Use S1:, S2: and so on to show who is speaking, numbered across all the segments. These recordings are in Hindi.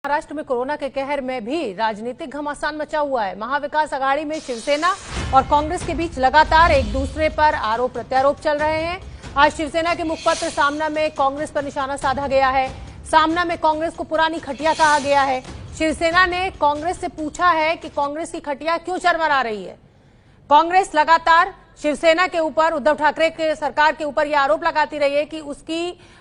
S1: महाराष्ट्र में कोरोना के कहर में भी राजनीतिक घमासान मचा हुआ है। महाविकास आघाड़ी में शिवसेना और कांग्रेस के बीच लगातार एक दूसरे पर आरोप प्रत्यारोप चल रहे हैं। आज शिवसेना के मुखपत्र सामना में कांग्रेस पर निशाना साधा गया है। सामना में कांग्रेस को पुरानी खटिया कहा गया है। शिवसेना ने कांग्रेस से पूछा है कि कांग्रेस की खटिया क्यों चरमरा रही है। कांग्रेस लगातार शिवसेना के ऊपर, उद्धव ठाकरे के सरकार के ऊपर यह आरोप लगाती रही है कि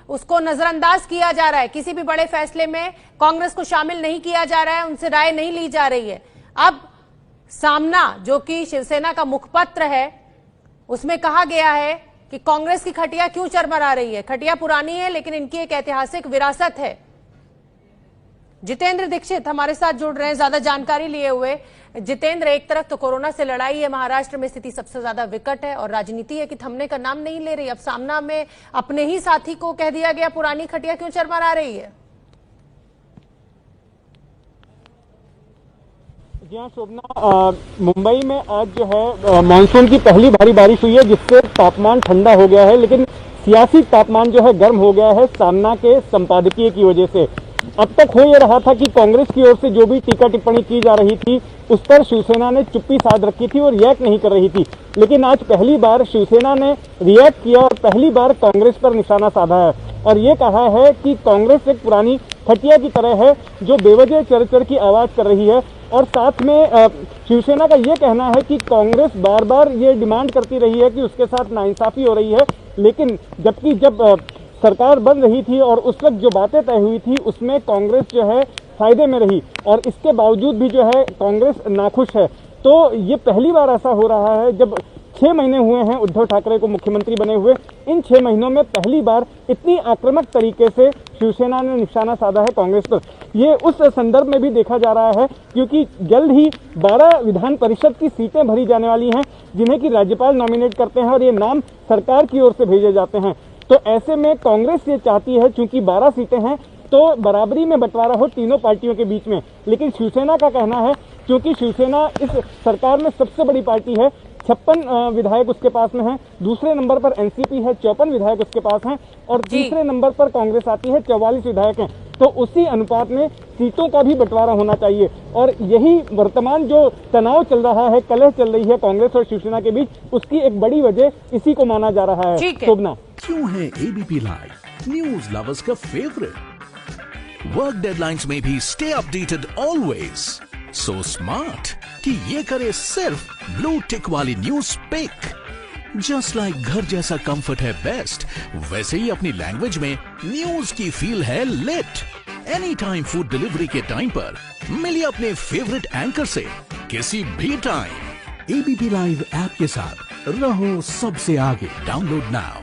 S1: उसको नजरअंदाज किया जा रहा है। किसी भी बड़े फैसले में कांग्रेस को शामिल नहीं किया जा रहा है, उनसे राय नहीं ली जा रही है। अब सामना जो कि शिवसेना का मुखपत्र है, उसमें कहा गया है कि कांग्रेस की खटिया क्यों चरमरा रही है। खटिया पुरानी है, लेकिन इनकी एक ऐतिहासिक विरासत है। जितेंद्र दीक्षित हमारे साथ जुड़ रहे हैं ज्यादा जानकारी लिए हुए। जितेंद्र, एक तरफ तो कोरोना से लड़ाई है, महाराष्ट्र में स्थिति सबसे ज्यादा विकट है और राजनीति है कि थमने का नाम नहीं ले रही। अब सामना में अपने ही साथी को कह दिया गया पुरानी खटिया क्यों चरमरा रही है।
S2: जी हाँ शोभना, मुंबई में आज जो है मानसून की पहली भारी बारिश हुई है, जिससे तापमान ठंडा हो गया है, लेकिन सियासी तापमान जो है गर्म हो गया है सामना के संपादकीय की वजह से। अब तक हो यह रहा था कि कांग्रेस की ओर से जो भी टीका टिप्पणी की जा रही थी उस पर शिवसेना ने चुप्पी साध रखी थी और रिएक्ट नहीं कर रही थी, लेकिन आज पहली बार शिवसेना ने रिएक्ट किया और पहली बार कांग्रेस पर निशाना साधा है और ये कहा है कि कांग्रेस एक पुरानी खटिया की तरह है जो बेवजह चर की आवाज कर रही है। और साथ में शिवसेना का ये कहना है कि कांग्रेस बार बार ये डिमांड करती रही है कि उसके साथ नाइंसाफी हो रही है, लेकिन जब सरकार बन रही थी और उस वक्त जो बातें तय हुई थी उसमें कांग्रेस जो है फायदे में रही और इसके बावजूद भी जो है कांग्रेस नाखुश है। तो ये पहली बार ऐसा हो रहा है जब 6 महीने हुए हैं उद्धव ठाकरे को मुख्यमंत्री बने हुए, इन 6 महीनों में पहली बार इतनी आक्रामक तरीके से शिवसेना ने निशाना साधा है कांग्रेस पर। ये उस संदर्भ में भी देखा जा रहा है क्योंकि जल्द ही 12 विधान परिषद की सीटें भरी जाने वाली हैं जिन्हें कि राज्यपाल नॉमिनेट करते हैं और ये नाम सरकार की ओर से भेजे जाते हैं। तो ऐसे में कांग्रेस ये चाहती है, चूंकि 12 सीटें हैं तो बराबरी में बंटवारा हो तीनों पार्टियों के बीच में, लेकिन शिवसेना का कहना है क्योंकि शिवसेना इस सरकार में सबसे बड़ी पार्टी है, 56 विधायक उसके पास में हैं, दूसरे नंबर पर एनसीपी है, 54 विधायक उसके पास हैं और तीसरे नंबर पर कांग्रेस आती है, 44 विधायक हैं। तो उसी अनुपात में सीटों का भी बंटवारा होना चाहिए और यही वर्तमान जो तनाव चल रहा है, कलह चल रही है कांग्रेस और शिवसेना के बीच, उसकी एक बड़ी वजह इसी को माना जा रहा है। शोभना,
S3: क्यों है एबीपी लाइव न्यूज लवर्स का फेवरेट? वर्क डेडलाइंस में भी stay updated always, so smart कि ये करे सिर्फ ब्लू टिक वाली न्यूज पिक। जस्ट लाइक घर जैसा कंफर्ट है बेस्ट, वैसे ही अपनी लैंग्वेज में न्यूज की फील है lit. Any time food delivery के टाइम पर मिलिए अपने फेवरेट एंकर से किसी भी टाइम। एबीपी लाइव ऐप के साथ रहो सबसे आगे। Download now.